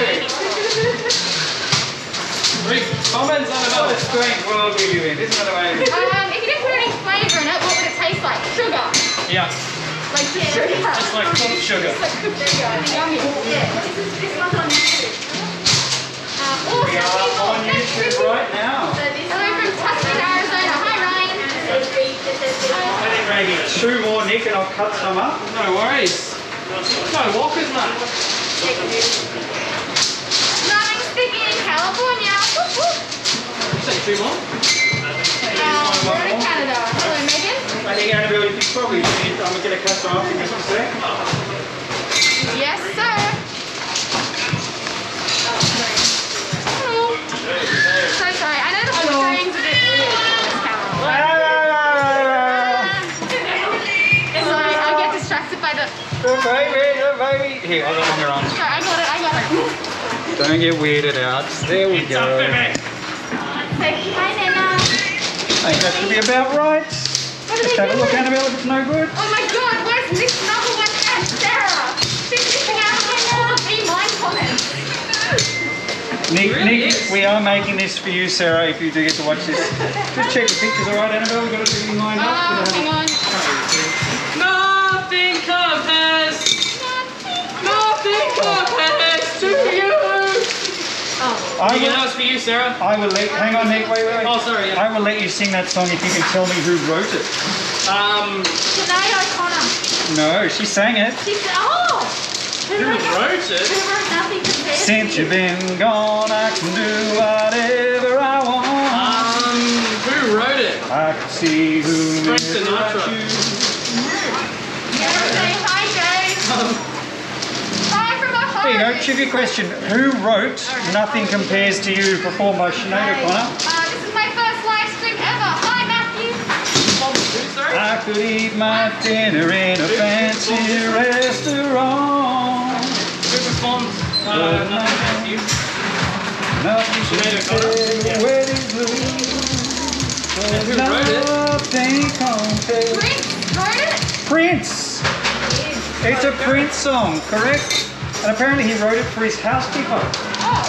Read comments on What a about strange world we live in, isn't it, amazing? If you didn't put any flavour in it, what would it taste like? Sugar. Yeah, Like sugar. just like cooked sugar. Just like cooked sugar. Yummy. Yeah, this one's on YouTube. Awesome We are people. on Thanks, YouTube Chrissy. right now. So this Hello from Tustin, Arizona. Hi, Ryan. I think maybe 2 more, Nick, and I'll cut some up. No worries. No, Walker's not. Nothing sticky in California. Whoop, whoop. Say 2 more. We're in Canada. Hello, Megan. I think Annabelle, you probably need, I'm going to cut some up in just a sec. Yes, sir. Hello. So sorry. I know the filtering's a bit weird on this camera. Sorry, I get distracted by the... The baby. Here, I'll go on your arms. Sorry, I got it. Don't get weirded out. There we go. I Say hi, Nana. think that should be about right. Just have a look, Annabelle, if it's no good. Oh my god, where's Nick's number one fan, Sarah? She's missing out on all the Be Mine comments. Nick, Really Nick, is. we are making this for you, Sarah, if you do get to watch this. Just check the pictures, alright, Annabelle? We've got to be lined up. Hang on. Nothing compares. Nothing compares to you. I You know will, it's for you, Sarah. I will let, hang on, Nick, wait. Oh, sorry. Yeah. I will let you sing that song if you can tell me who wrote it. Sinead O'Connor. No, she sang it. She said, oh! Who wrote it? Who wrote Nothing Compares to Since You? you've been gone, I can do whatever I want. Who wrote it? I can see who Frank lives like Sinatra. you. Say hi, Dave. you go. Trivia question. Who wrote Nothing Compares to You, performed by Sinead O'Connor? This is my first live stream ever. Hi, Matthew. I could eat my dinner in a fancy restaurant. Who performs? Matthew. Nothing Sinead O'Connor? compares. Where is Louise? Who wrote it? Nothing compares. Prince wrote it. Prince. It's a Prince song, correct? And apparently he wrote it for his housekeeper. Oh.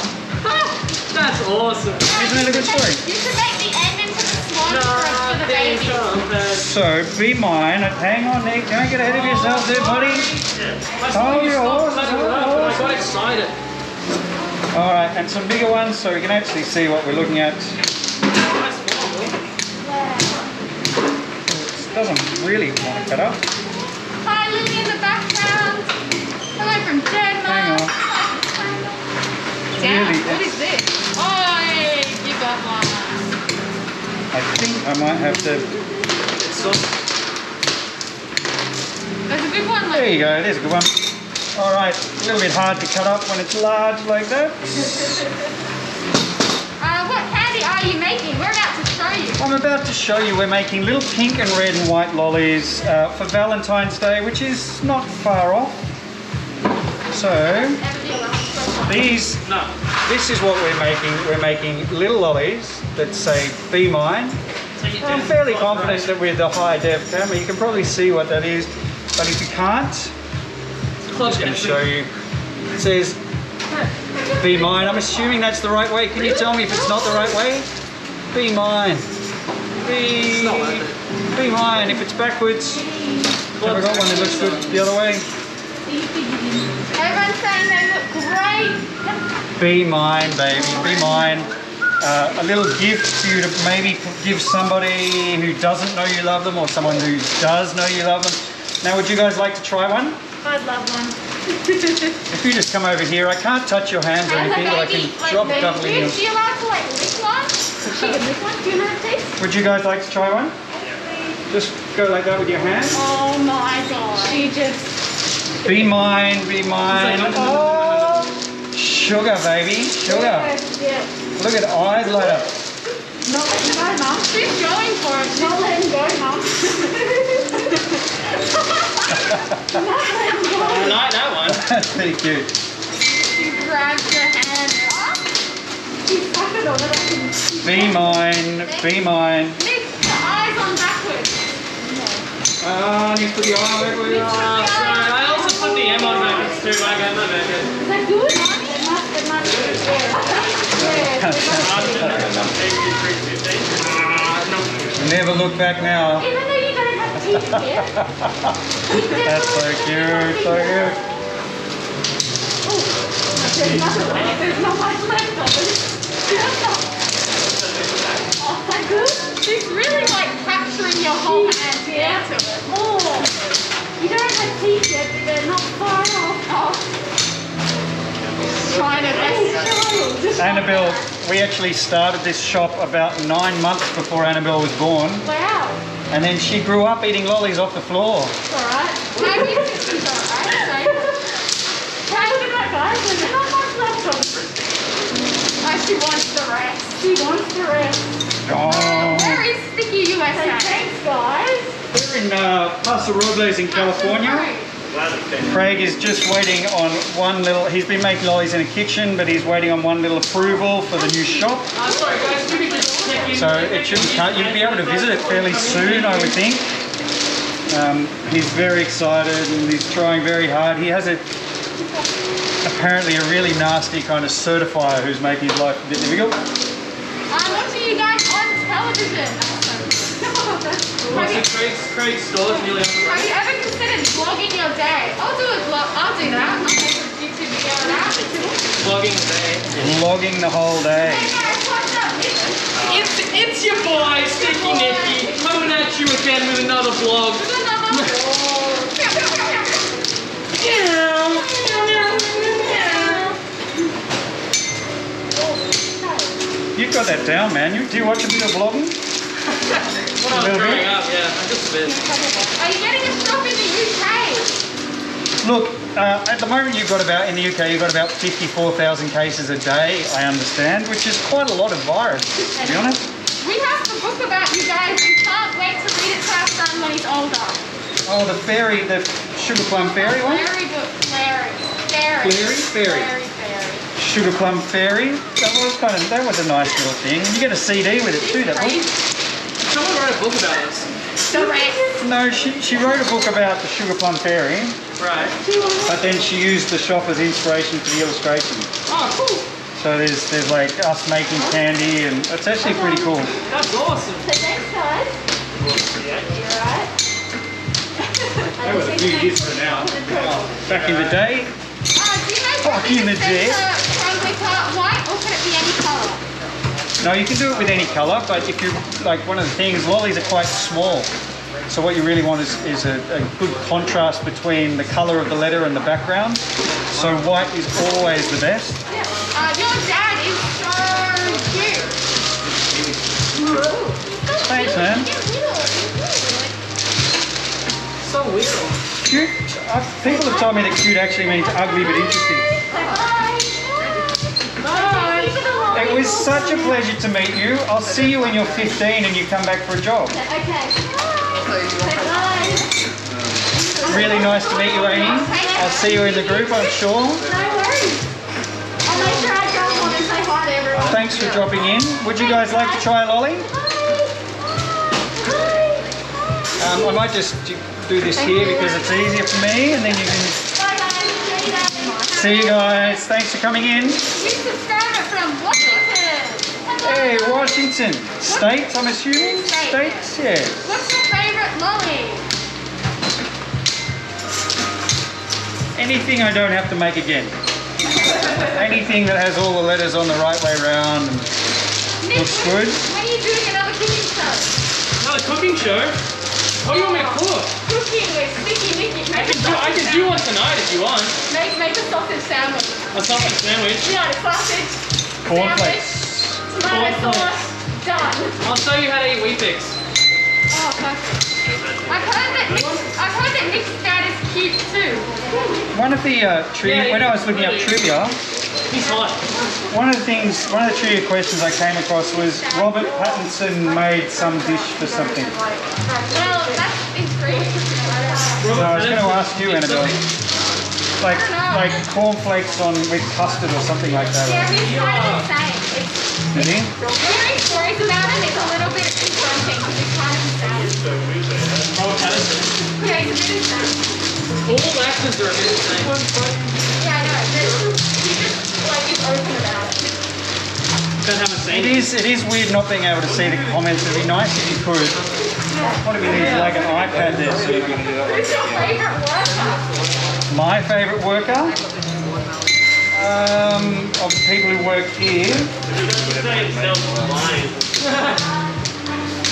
That's awesome. Isn't it a good story? You should make the end into the swan for the baby. So, be mine. Hang on, Nick. Don't get ahead of yourself there, buddy. Oh, your horse, I got excited. All right, and some bigger ones so we can actually see what we're looking at. It doesn't really want to cut up. Hi, Lily in the background. Hello from Denmark. Hang on. Damn, Really, what is this? Oh, you got one. I think I might have to... There's a good one. There you go, there's a good one. All right, a little bit hard to cut up when it's large like that. What candy are you making? We're about to show you. I'm about to show you we're making little pink and red and white lollies for Valentine's Day, which is not far off. So, this is what we're making. We're making little lollies that say, be mine. I'm fairly confident that with the high def camera, you can probably see what that is. But if you can't, I'm just going to show you. It says, be mine. I'm assuming that's the right way. Can you tell me if it's not the right way? Be mine. Be mine. If it's backwards, have I got one that looks good the other way? Everyone's saying they look great. Be mine, baby. Be mine. A little gift for you to maybe give somebody who doesn't know you love them or someone who does know you love them. Now, would you guys like to try one? I'd love one. If you just come over here, I can't touch your hands or anything, but I can drop a couple in Is she allowed to like lick one? She can lick one. Do you know how it tastes? Would you guys like to try one? Just go like that with your hands. Oh my god. She just... Be mine, be mine. Oh, sugar, baby, sugar. Yeah. Look at eyes light up. Not letting go, Mum. She's going for it. Not letting go, Mum. Not letting go. I like that one. That's pretty cute. She grabs your hand. She's stuck it on it. Be mine, be mine. Lift the eyes on backwards. You put your eye backwards. Sorry, I also put the M on backwards too. I got my backwards. Is that good? It must be. Never look back now. Even though you don't have teeth yet. That's so cute, so cute. There's nothing left. There's not much left of it. Oh, is that good? She's really like capturing your whole hand Yeah. into it. Oh, you don't have teeth yet, but they're not far off. Trying to best. Annabelle, we actually started this shop about 9 months before Annabelle was born, Wow. and then she grew up eating lollies off the floor. It's alright. My immune system's alright. Hey, look at that, guys. There's not much left of it. She wants the rest. She wants the rest. Oh. Where is Sticky So USA? thanks, guys. We're in Paso Robles in California. Craig is just waiting on one little, he's been making lollies in a kitchen, but he's waiting on one little approval for the new shop. Sorry guys, could you just check in? So it shouldn't cut, you'd be able to visit it fairly soon, I would think. He's very excited and he's trying very hard. He has apparently a really nasty kind of certifier who's making his life a bit difficult. I'm watching you guys on television. Craig's store's nearly on the Have you ever considered vlogging your day? I'll do a vlog. I'll do that. I'll make a YouTube video of that. vlogging day. Vlogging the whole day. Hey guys, what's up? It's your boy, Sticky Nicky, coming at you again with another vlog. You've got that down, man. Do you watch a bit of vlogging? When I was growing up, yeah, just a bit. Are you getting a shop in the UK? Look, At the moment, you've got about, in the UK, you've got about 54,000 cases a day, I understand, which is quite a lot of virus, to be honest. We have the book about you guys. We can't wait to read it to our son when he's older. Oh, the fairy, the sugar plum fairy one? Fairy book, fairy. Fairy. Fairy? Fairy. Sugar plum fairy. That was a nice little thing. You get a CD with it too, that book. Someone wrote a book about us. No, she wrote a book about the sugar plum fairy, Right. but then she used the shop as inspiration for the illustration. Oh, cool. So there's like us making candy, and it's actually pretty cool. That's awesome. So thanks, guys. You're right. That was a few years ago now. Back in the day. Do you guys Back in the day. crumbly part white, or can it be any colour? No, you can do it with any colour, but if you like, one of the things, lollies are quite small. So what you really want is a good contrast between the colour of the letter and the background. So white is always the best. Your dad is so cute. Thanks, man. So weird. Cute. People have told me that cute actually means ugly but interesting. It was such a pleasure to meet you. I'll see you when you're 15 and you come back for a job. Okay. Really nice to meet you, Amy. I'll see you in the group, I'm sure. No worries. I'll make sure I go on and say hi to everyone. Thanks for dropping in. Would you guys like to try a lolly? I might just do this here because it's easier for me, and then you can Bye guys. see you guys. Thanks for coming in. You subscriber from Washington. Hey, Washington. States, I'm assuming? States, yes. What's your favourite lolly? Anything I don't have to make again. Anything that has all the letters on the right way round and Nick, looks good. when are you doing another cooking show? Another cooking show? Oh, you want me to cook? Cooking with Sticky Nicky. I can do one tonight if you want. Make a sausage sandwich. A sausage sandwich. Yeah, sausage. Cornflakes. Tomato sauce. Done. I'll show you how to eat Weet-Bix. Oh, perfect. I've heard that Nick's dad is cute too. One of the when I was looking up trivia, He's hot. one of the trivia questions I came across was Robert Pattinson made some dish for something. Well, that's intriguing. So I was going to ask you, Annabelle, like cornflakes with custard or something like Yeah, that. he's kind of insane. Is he? Hearing stories about him is a little bit confronting because he's kind of insane. Robert Pattinson. Yeah, he's a bit insane. All actors are a bit insane. Yeah, I know. He just is open about it. Don't have a It is weird not being able to see the comments. It'd be nice if you could. What if you need like an iPad there so you can do that? Who's your favourite worker? My favourite worker? Of the people who work here,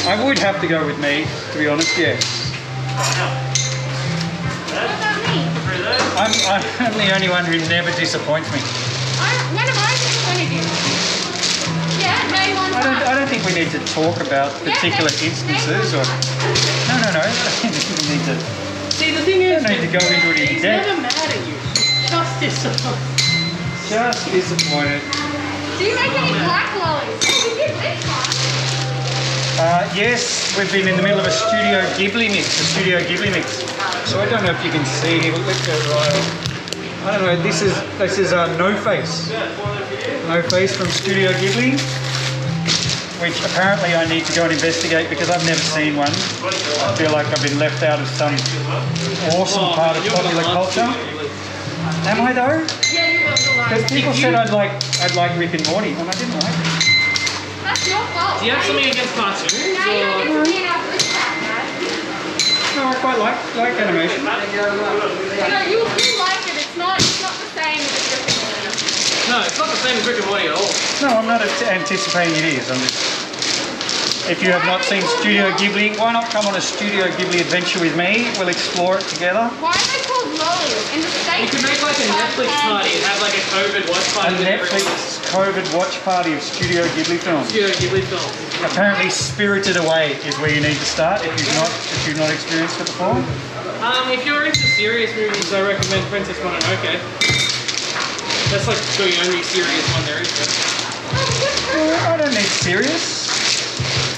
I would have to go with me, to be honest, yes. What about me? I'm the only one who never disappoints me. When am I disappointed you? Yeah, name one time. I don't think we need to talk about particular instances or... No. I don't think we need to... See, the thing is, I don't need to go into it in he's depth. never mad at you. Just disappointed. Just disappointed. Do you make any black lollies? Oh, we did this one. Yes, we've been in the middle of a Studio Ghibli mix, So I don't know if you can see here, but let's go right. I don't know, this is No Face. No Face from Studio Ghibli, which apparently I need to go and investigate because I've never seen one. I feel like I've been left out of some awesome part of popular culture. Am I though? Yeah, you will the Because light. people said I'd like Rick and Morty, and I didn't like it. That's your fault. Do you have something against cartoons? Now you don't get to be in our group chat, man. No, I quite like animation. You like it. It's not the same as Rick and Morty. No, it's not the same as Rick and Morty at all. No, I'm not anticipating it is. I'm just... If you have not seen Studio Ghibli, why not come on a Studio Ghibli adventure with me? We'll explore it together. Why are they called lollies? In the States, You could make like a Netflix party and have like a COVID watch A party with Netflix everyone. COVID watch party of Studio Ghibli films. Studio Ghibli films. Apparently Spirited Away is where you need to start if you've not experienced it before. If you're into serious movies, I recommend Princess Mononoke. That's like the only serious one there is. I don't need serious.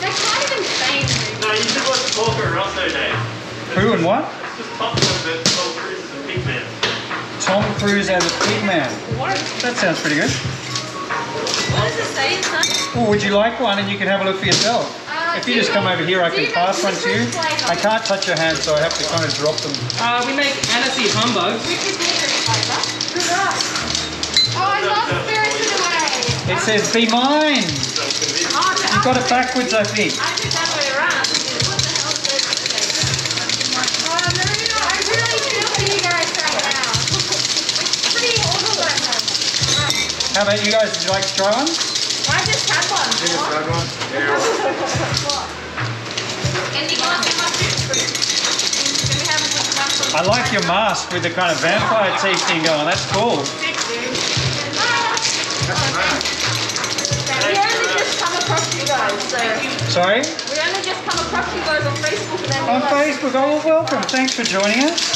They're kind of insane movies. No, you should watch Porker Rosso, Dave. Who and what? It's just Top Gun, but Tom Cruise is a big man. Tom Cruise as a pig man. That sounds pretty good. What does it say inside? Oh, would you like one and you can have a look for yourself? If you just come over here, I can pass one to you. I can't touch your hand, so I have to kind of drop them. We make Annecy humbugs. Oh, I love Spirited Away. It says, be mine. You got it backwards, I think. I think that way around. What the hell is this? Oh, no, I really feel for you guys right now. It's pretty overwhelming. How about you guys? Would you like to try one? I just had one. And you got my I like your mask with the kind of vampire teeth thing going. That's cool. We only just come across you guys, so Sorry? we only just come across you guys on Facebook and then On Facebook. Oh, well, welcome. Thanks for joining us.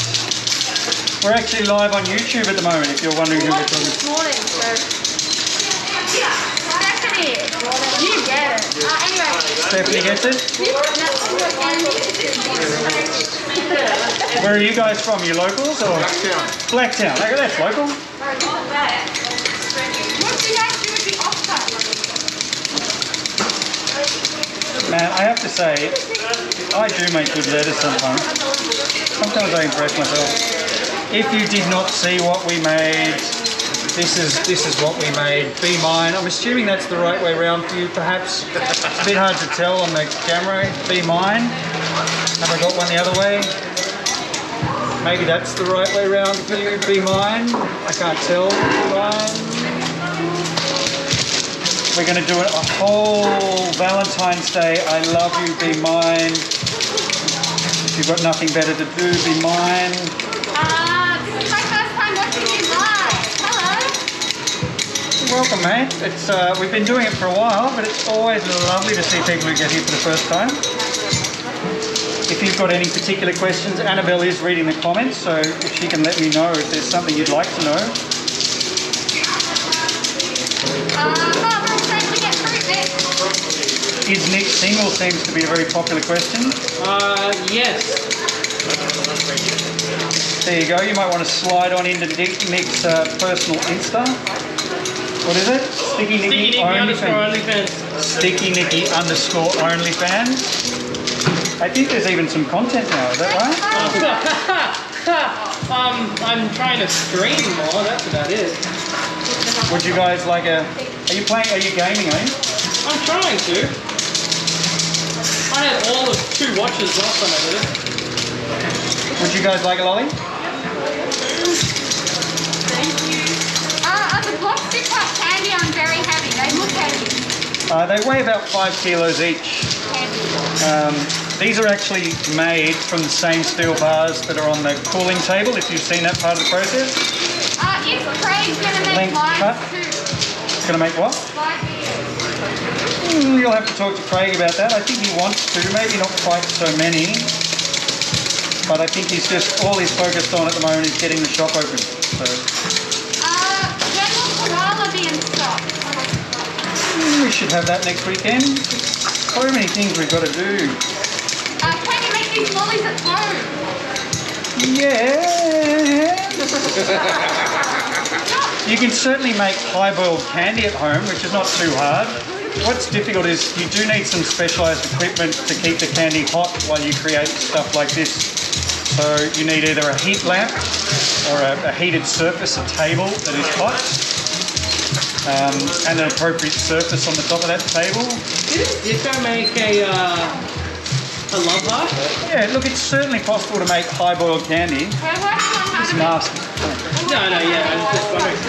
We're actually live on YouTube at the moment, if you're wondering who we're talking this morning, so Stephanie, you get it. Anyway. Stephanie gets it. Where are you guys from? You locals or? Blacktown. Blacktown. Okay, that's local. What do you guys do with the offcut? Man, I have to say, I do make good letters sometimes. Sometimes I impress myself. If you did not see what we made, this is what we made. Be mine. I'm assuming that's the right way around for you, perhaps. It's a bit hard to tell on the camera. Be mine. Have I got one the other way? Maybe that's the right way around for you. Be mine. I can't tell. Be mine. We're going to do a whole Valentine's Day. I love you. Be mine. If you've got nothing better to do, be mine. This is my first time watching you live. Hello. Welcome, mate. It's we've been doing it for a while, but it's always lovely to see people who get here for the first time. If you've got any particular questions, Annabelle is reading the comments, so if she can let me know if there's something you'd like to know. Is Nick single? Seems to be a very popular question. Yes. There you go. You might want to slide on into Nick's personal Insta. What is it? Sticky Nicky OnlyFans. Sticky Nicky _OnlyFans. I think there's even some content now. Is that right? I'm trying to stream more. That's about it. Would you guys like a? Are you playing? Are you gaming? Are you? I'm trying to. I had all of 2 watches last time I did it. Would you guys like a lolly? The blocks stick up candy on very heavy. They look heavy. They weigh about 5 kilos each. These are actually made from the same steel bars that are on the cooling table, if you've seen that part of the process. If Craig's going to make Length mine cut. too. It's going to make what? Like You'll have to talk to Craig about that. I think he wants to, maybe not quite so many. But I think all he's focused on at the moment is getting the shop open. So when will koala be in stock? we should have that next weekend. So many things we've got to do. Can you make these lollies at home? Yeah. You can certainly make high-boiled candy at home, which is not too hard. What's difficult is you do need some specialised equipment to keep the candy hot while you create stuff like this. So you need either a heat lamp or a heated surface, a table that is hot, and an appropriate surface on the top of that table. Did Disco make a love heart? Yeah, look, it's certainly possible to make high-boiled candy. We're working on how It's to make nasty. No, yeah, I was just wondering.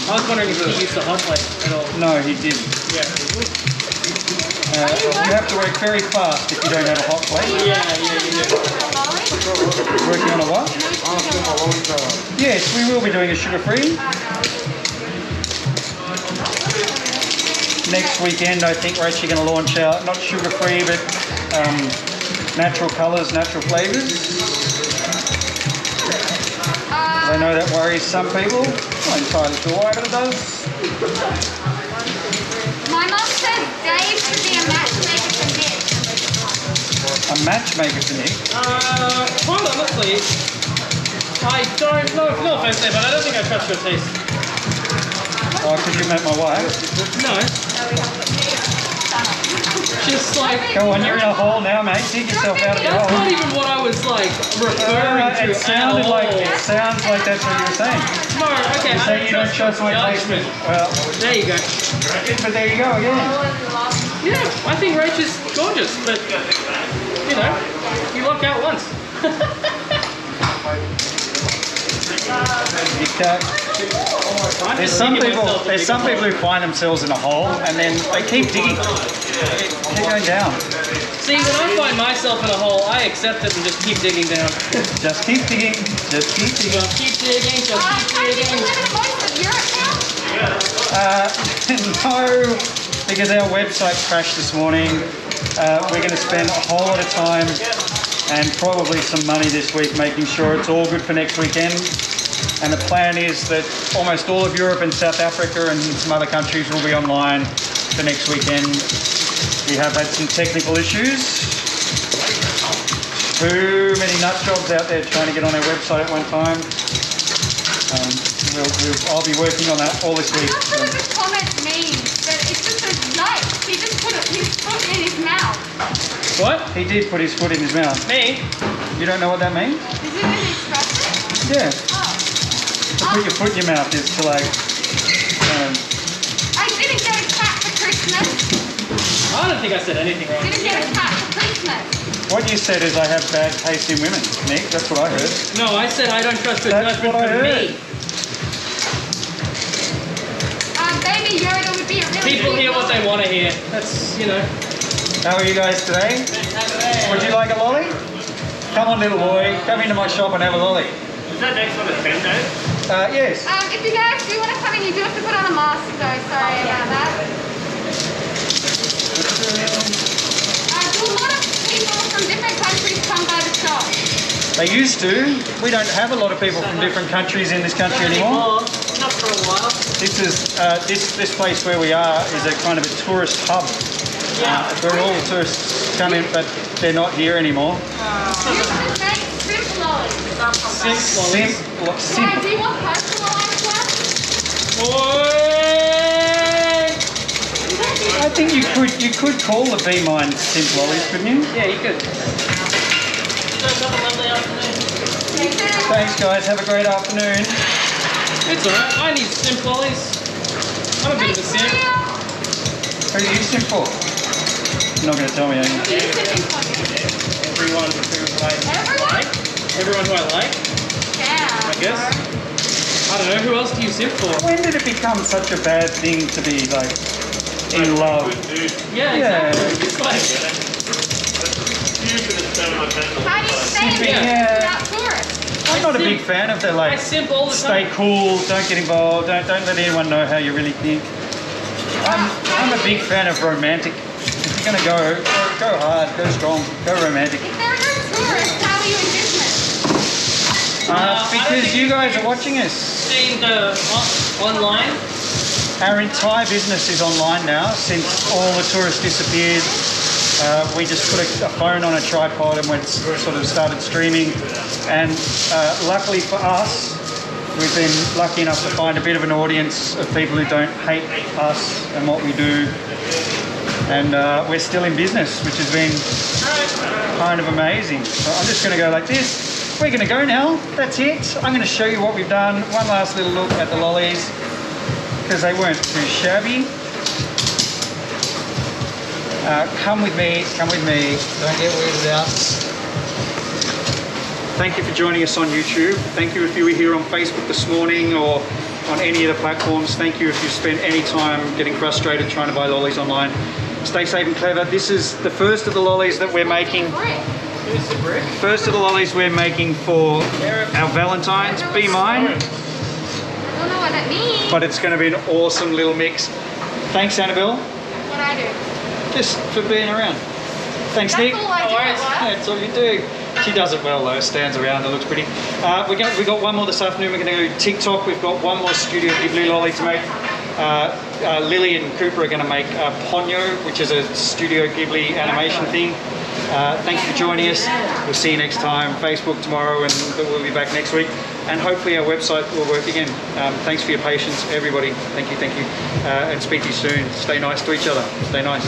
I was wondering if he used the hot plate at all. No, he didn't. Yeah. You have to work very fast if you don't have a hot plate. Yeah, you do. Working on a what? Yes, we will be doing a sugar-free. Next weekend, I think we're actually going to launch out, not sugar-free, but natural colours, natural flavours. know that worries some people. Not entirely sure why, but it does. My mum says Dave should be a matchmaker for Nick. A matchmaker for Nick. Quite honestly, I don't know. No offense there, but I don't think I trust your taste. Oh, because you met my wife. No. Just like. Go on, you're in a hole now, mate. Dig yourself out of the That's hole. not even what I was like referring to. It sounded at all. like that's what you were saying. No, okay. You say you don't trust my taste. judgment. Well, There you go. but there you go again. Yeah, I think Rach is gorgeous, but you know, you luck out once. There's some people who find themselves in a hole and then they keep digging. Keep going down. See, when I find myself in a hole, I accept it and just keep digging down. Just keep digging. Just keep digging. Just keep digging, just keep Are you digging. living most of Europe now? No, because our website crashed this morning. We're going to spend a whole lot of time and probably some money this week making sure it's all good for next weekend. And the plan is that almost all of Europe and South Africa and some other countries will be online for next weekend. We have had some technical issues. Too many nut jobs out there trying to get on our website at one time. I'll be working on that all this week. I'm not sure what this comment means, but it just says yikes. He just put his foot in his mouth. What? He did put his foot in his mouth. Me? You don't know what that means? Is it an instruction? Yeah. Oh. To put your foot in your mouth is to like... I didn't get a cat for Christmas. I don't think I said anything wrong. Didn't get a cat for Christmas. what you said is I have bad taste in women, Nick. That's what I heard. No, I said I don't trust your That's judgment what I for heard. me. Baby Yoda would be a really People good hear what they lolly. want to hear. That's, you know. How are you guys today? Would you like a lolly? Come on, little boy. Come into my shop and have a lolly. Is that next one a 10 days? Yes. If you guys do want to come in, you do have to put on a mask though. Sorry about that. Do a lot of people from different countries come by the shop? They used to. We don't have a lot of people from different countries in this country anymore. Not for a while. This is this place where we are is a kind of a tourist hub. Where all the tourists come in, but they're not here anymore. You should make shrimp lollies. Simp. Do you want postal lollies one? I think you could call the B Mine simp lollies, couldn't you? Yeah, you could. Thanks, guys. Have a great afternoon. It's alright. I need simp lollies. I'm a bit of a simp. Who are you simp for? You're not going to tell me, are you? Everyone who I like. Everyone who I like, Yeah. I guess. I don't know. Who else do you simp for? When did it become such a bad thing to be like in love? Yeah, Yeah. exactly. It's like, How do you stay in Simping, here without tourists? I'm not a big fan of the I like simp all the stay time. cool, don't get involved, don't let anyone know how you really think. I'm a big fan of romantic. If you're gonna go hard, go strong, go romantic. If there are no tourists, how are you in business? I don't Because think you you guys can are watching us. Seeing the online. Our entire business is online now since all the tourists disappeared. We just put a phone on a tripod and went sort of started streaming. And luckily for us, we've been lucky enough to find a bit of an audience of people who don't hate us and what we do. And we're still in business, which has been kind of amazing. So I'm just going to go like this. We're going to go now. That's it. I'm going to show you what we've done. One last little look at the lollies because they weren't too shabby. Come with me. Come with me. Don't get weirded out. Thank you for joining us on YouTube. Thank you if you were here on Facebook this morning or on any of the platforms. Thank you if you spent any time getting frustrated trying to buy lollies online. Stay safe and clever. This is the first of the lollies that we're making. Here's the brick. First of the lollies we're making for our Valentines. Be mine. I don't know what that means. But it's going to be an awesome little mix. Thanks, Annabelle, What I do. just for being around. Thanks, That's Nick. all I do at work. That's all you do. She does it well though, stands around and looks pretty. We got one more this afternoon. We're going to do TikTok. We've got one more Studio Ghibli lolly to make. Lily and Cooper are going to make Ponyo, which is a Studio Ghibli animation thing. Thank you for joining us. We'll see you next time. Facebook tomorrow, and we'll be back next week. And hopefully our website will work again. Thanks for your patience, everybody. Thank you, and speak to you soon. Stay nice to each other. Stay nice.